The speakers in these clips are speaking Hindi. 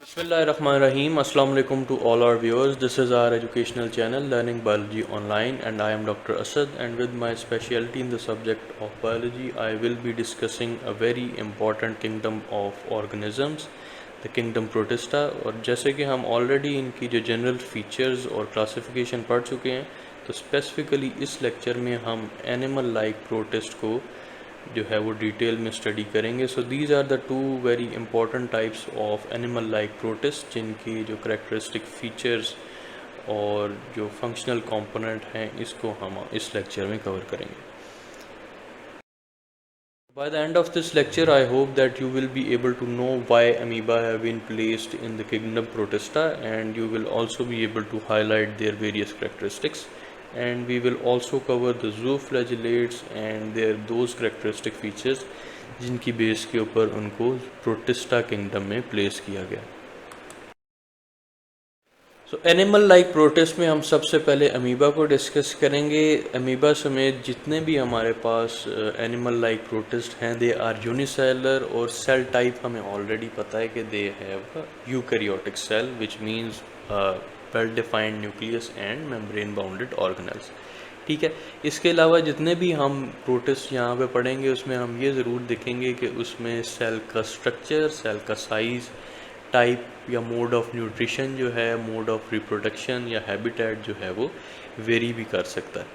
Bismillahirrahmanirrahim. Assalamu alaikum to all our viewers. This is our educational channel Learning Biology Online, and I am Dr. Asad, and with my specialty in the subject of biology I will be discussing a very important kingdom of organisms, the kingdom Protista। और जैसे कि हम ऑलरेडी इनकी जो जनरल फीचर्स और क्लासिफिकेशन पढ़ चुके हैं, तो स्पेसिफिकली इस लेक्चर में हम एनिमल लाइक प्रोटिस्ट को जो है वो डिटेल में स्टडी करेंगे। So these are the two very important types of animal like protist, जिनकी जो करेक्टरिस्टिक फीचर्स और जो फंक्शनल कंपोनेंट हैं इसको हम इस लेक्चर में कवर करेंगे। By the end of this lecture, I hope that you will be able to know why amoeba have been placed in the kingdom Protista, and you will also be able to highlight their various characteristics, and we will also cover the zooflagellates and their those characteristic features जिनकी बेस के ऊपर उनको Protista kingdom में प्लेस किया गया। एनिमल लाइक प्रोटिस्ट में हम सबसे पहले अमीबा को डिस्कस करेंगे। अमीबा समेत जितने भी हमारे पास एनिमल लाइक प्रोटिस्ट हैं, दे आर यूनिसेलुलर, और सेल टाइप हमें ऑलरेडी पता है कि they have eukaryotic cell which means well defined nucleus and membrane bounded organelles. ठीक है, इसके अलावा जितने भी हम प्रोटिस्ट यहाँ पे पढ़ेंगे उसमें हम ये ज़रूर देखेंगे कि उसमें सेल का स्ट्रक्चर, सेल का साइज़, टाइप या मोड ऑफ न्यूट्रिशन जो है, मोड ऑफ रिप्रोडक्शन या हैबिटेट जो है वो वेरी भी कर सकता है।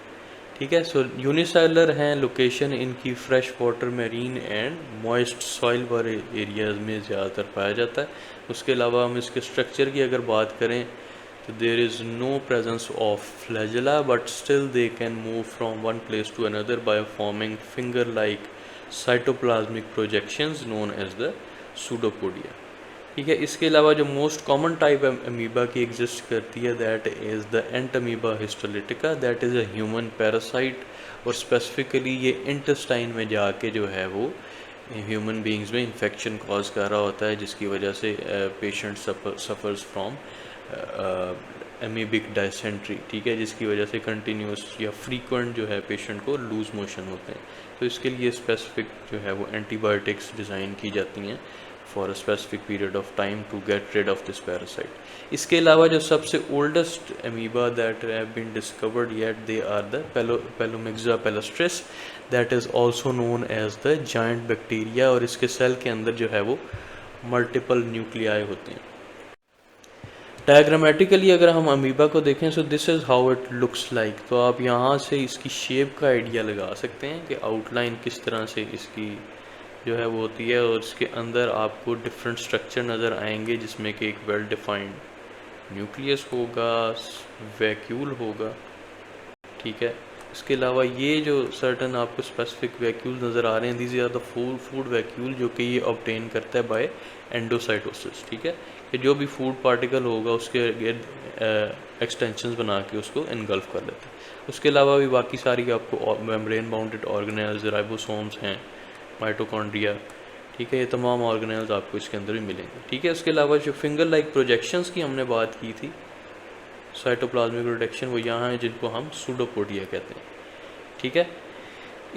ठीक है, सो यूनिसेलुलर हैं, लोकेशन इनकी fresh water, marine and moist soil वाले एरियाज़ में ज़्यादातर पाया जाता है। उसके अलावा हम इसके स्ट्रक्चर की अगर बात करें तो there is no presence of flagella, but still they can move from one place to another by forming finger like cytoplasmic projections known as the pseudopodia. ठीक है, इसके अलावा जो मोस्ट कॉमन टाइप अमीबा की एग्जिस्ट करती है that is the Entamoeba histolytica, that is a human parasite, और स्पेसिफिकली ये इंटेस्टाइन में जाके जो है वो ह्यूमन बींग्स में इन्फेक्शन कॉज कर रहा होता है, जिसकी वजह से patient suffers from amoebic dysentery. ठीक है, जिसकी वजह से कंटिन्यूस या फ्रीक्वेंट जो है पेशेंट को लूज मोशन होते हैं। तो इसके लिए स्पेसिफिक जो है वो एंटीबायोटिक्स डिज़ाइन की जाती हैं for a specific period of time to get rid of this parasite. इसके अलावा जो सबसे oldest amoeba that have been discovered yet, they are the pelomyxa palustris, that is also known as the giant bacteria, और इसके सेल के अंदर जो है वो मल्टीपल न्यूक्लियाई होते हैं। डायग्रामेटिकली अगर हम अमीबा को देखें, सो this is how it looks like. तो आप यहाँ से इसकी शेप का आइडिया लगा सकते हैं कि आउटलाइन किस तरह से इसकी जो है वो होती है, और इसके अंदर आपको डिफरेंट स्ट्रक्चर नज़र आएंगे जिसमें कि एक वेल डिफाइंड न्यूक्लियस होगा, वैक्यूल होगा। ठीक है, इसके अलावा ये जो सर्टन आपको स्पेसिफिक वैक्यूल नज़र आ रहे हैं, these are the food vacuole, जो कि ये ऑब्टेन करता है बाय एंडोसाइटोसिस। ठीक है, कि जो भी फूड पार्टिकल होगा उसके एक्सटेंशंस बना के उसको इनगल्फ कर लेते हैं। उसके अलावा भी बाकी सारी आपको मेम्ब्रेन बाउंडेड ऑर्गेनेल्स, राइबोसोम्स हैं, माइटोकॉन्ड्रिया, ठीक है, ये तमाम ऑर्गेनेल्स आपको इसके अंदर भी मिलेंगे। ठीक है, इसके अलावा जो फिंगर लाइक प्रोजेक्शंस की हमने बात की थी, साइटोप्लाज्मिक प्रोटेक्शन, वो यहाँ है जिनको हम सूडोपोडिया कहते हैं। ठीक है,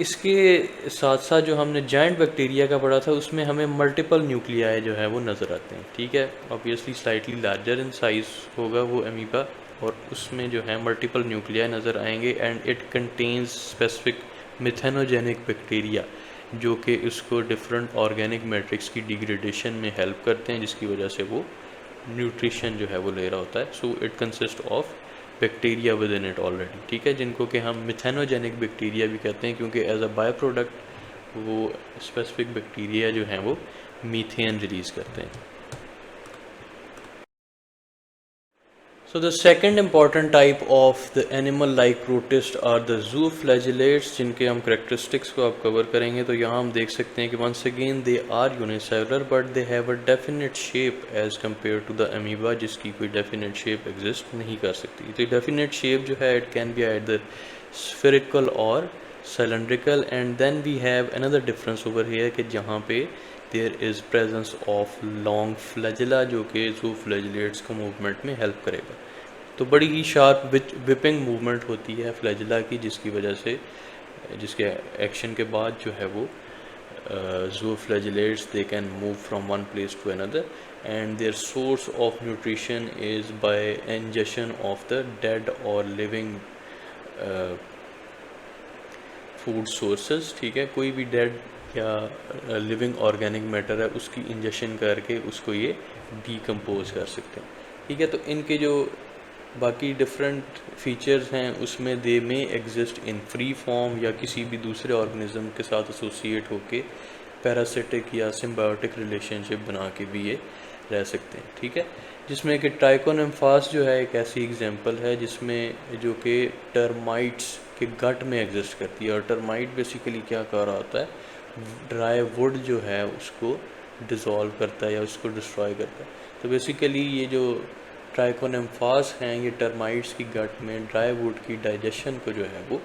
इसके साथ साथ जो हमने जायंट बैक्टीरिया का पढ़ा था उसमें हमें मल्टीपल न्यूक्लियाई जो है वो नज़र आते हैं। ठीक है, obviously slightly larger in size होगा वो अमीबा, और उसमें जो है मल्टीपल न्यूक्लियाई नज़र आएंगे, and it contains specific methanogenic bacteria जो कि उसको डिफरेंट ऑर्गेनिक मैट्रिक्स की डिग्रेडेशन में हेल्प करते हैं, जिसकी वजह से वो न्यूट्रिशन जो है वो ले रहा होता है। So it consist of bacteria with in it already. ठीक है, जिनको कि हम मिथेनोजेनिक बैक्टीरिया भी कहते हैं, क्योंकि एज अ बाय प्रोडक्ट वो स्पेसिफिक बैक्टीरिया जो हैं वो मीथेन रिलीज़ करते हैं। So the second important type of the animal like protist are the zooflagellates, जिनके हम characteristics को आप cover करेंगे। तो यहाँ हम देख सकते हैं कि once again they are unicellular but they have a definite shape as compared to the amoeba, जिसकी कोई definite shape exist नहीं कर सकती। तो definite shape जो है it can be either spherical or cylindrical, and then we have another difference over here कि जहाँ पे there is presence of long flagella, जो कि ज़ूफ्लैजिलेट्स को मूवमेंट में हेल्प करेगा। तो बड़ी ही शार्प विपिंग मूवमेंट होती है फ्लैजिला की, जिसकी वजह से जिसके एक्शन के बाद जो है वो zooflagellates they can move from one place to another, and their source of nutrition is by ingestion of the dead or living food sources, ठीक है, कोई भी डेड या लिविंग ऑर्गेनिक मैटर है उसकी इंजेक्शन करके उसको ये डीकम्पोज कर सकते हैं, ठीक है। तो इनके जो बाकी डिफरेंट फीचर्स हैं उसमें दे में एग्जिस्ट इन फ्री फॉर्म या किसी भी दूसरे ऑर्गेनिज्म के साथ एसोसिएट होके पैरासिटिक या सिम्बायोटिक रिलेशनशिप बना के भी ये रह सकते हैं, ठीक है। जिसमें कि ट्राइकोनिम्फास जो है एक ऐसी एग्जांपल है जिसमें जो कि टर्माइट्स के गट में एग्जिस्ट करती है। और टर्माइट बेसिकली क्या कर रहा होता है, ड्राई वुड जो है उसको डिज़ोल्व करता है या उसको डिस्ट्रॉय करता है। तो बेसिकली ये जो ट्राइकोनिम्फास हैं ये टर्माइट्स की गट में ड्राई वुड की डाइजेशन को जो है वो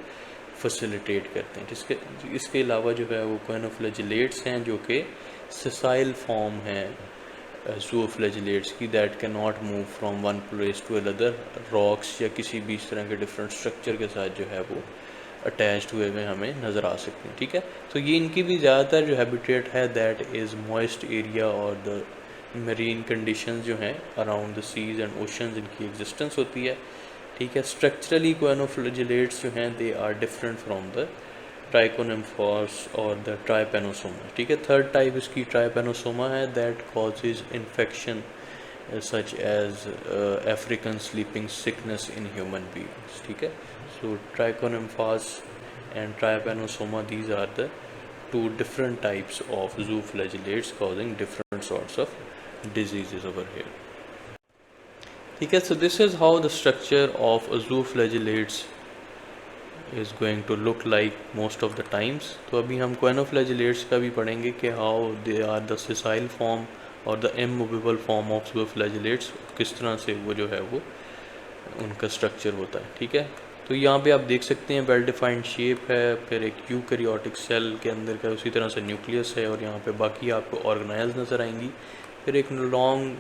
फैसिलिटेट करते हैं। इसके अलावा जो है वो कोइनोफ्लैजिलेट्स हैं जो कि सेसाइल फॉर्म हैं ज़ूओफ्लैजिलेट्स की, that can not move from one place to another, rocks या किसी भी इस तरह के डिफरेंट स्ट्रक्चर के साथ जो है वो अटैच्ड हुए हुए हमें नज़र आ सकते हैं, ठीक है। तो ये इनकी भी ज़्यादातर जो हैबिटेट है दैट इज़ मॉइस्ट एरिया और द मरीन कंडीशंस जो हैं around the seas and oceans इनकी एग्जिस्टेंस होती है, ठीक है। स्ट्रक्चरली कोइनोफ्लैजिलेट्स जो हैं they are different from the trichonymphas और द ट्राइपेनोसोमा, ठीक है। थर्ड टाइप इसकी ट्राइपेनोसोमा है that causes infection such as African sleeping sickness in human beings, ठीक है। सो ट्राइकोनिम्फास and trypanosoma, these are the two different types of zooflagellates causing different sorts of diseases over here, ठीक है। So this is how the structure of a zooflagellates is going to look like most of the times. तो अभी हम कोइनोफ्लैजिलेट्स का भी पढ़ेंगे कि how they are the sessile form और the immovable form of zooflagellates, किस तरह से वो जो है वो उनका स्ट्रक्चर होता है, ठीक है। तो यहाँ पे आप देख सकते हैं वेल डिफाइंड शेप है, फिर एक यूकैरियोटिक सेल के अंदर का उसी तरह से न्यूक्लियस है और यहाँ पे बाकी आपको ऑर्गेनाइल्स नज़र आएंगी, फिर एक लॉन्ग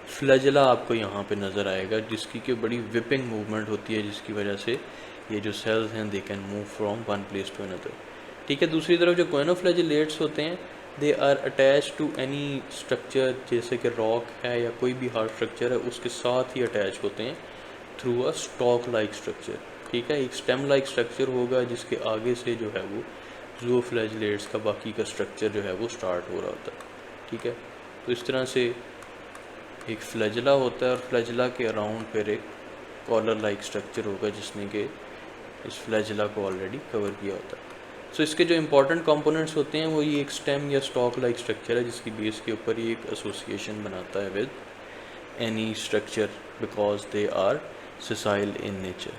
फ्लैजेला आपको यहाँ पे नज़र आएगा जिसकी कि बड़ी विपिंग मूवमेंट होती है जिसकी वजह से ये जो सेल्स हैं they can move from one place to another, ठीक है। दूसरी तरफ जो कोइनोफ्लैजिलेट्स होते हैं they are attach to any structure, जैसे कि रॉक है या कोई भी हार्ड स्ट्रक्चर है उसके साथ ही अटैच होते हैं through a stock like structure, ठीक है। एक स्टेम लाइक स्ट्रक्चर होगा जिसके आगे से जो है वो ज़ूओफ्लैजिलेट्स का बाकी का स्ट्रक्चर जो है वो स्टार्ट हो रहा होता है, ठीक है। तो इस तरह से एक फ्लैजिला होता है और फ्लैजिला के अराउंड फिर एक कॉलर लाइक स्ट्रक्चर होगा जिसने कि इस फ्लैजिला को ऑलरेडी कवर किया होता है। सो इसके जो इंपॉर्टेंट कंपोनेंट्स होते हैं वो ये एक स्टेम या स्टॉक लाइक स्ट्रक्चर है जिसकी बेस के ऊपर ये एक एसोसिएशन बनाता है with any structure because they are sessile in nature,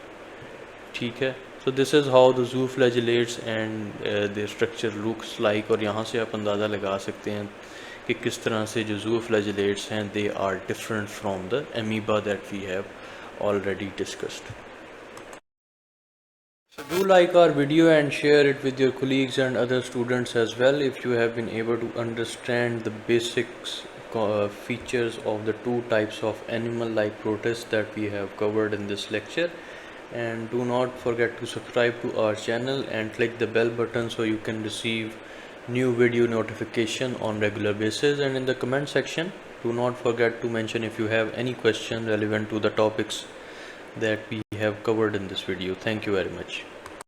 ठीक है। So this is how the zooflagellates and their structure looks like, और यहाँ से आप अंदाज़ा लगा सकते हैं कि किस तरह से जो ज़ूफ्लैजिलेट्स हैं they are different from the amoeba that we have already discussed. So do like our video and share it with your colleagues and other students as well if you have been able to understand the basics features of the two types of animal like protists that we have covered in this lecture. And do not forget to subscribe to our channel and click the bell button so you can receive new video notification on regular basis. And in the comment section do not forget to mention if you have any question relevant to the topics that we have covered in this video. Thank you very much.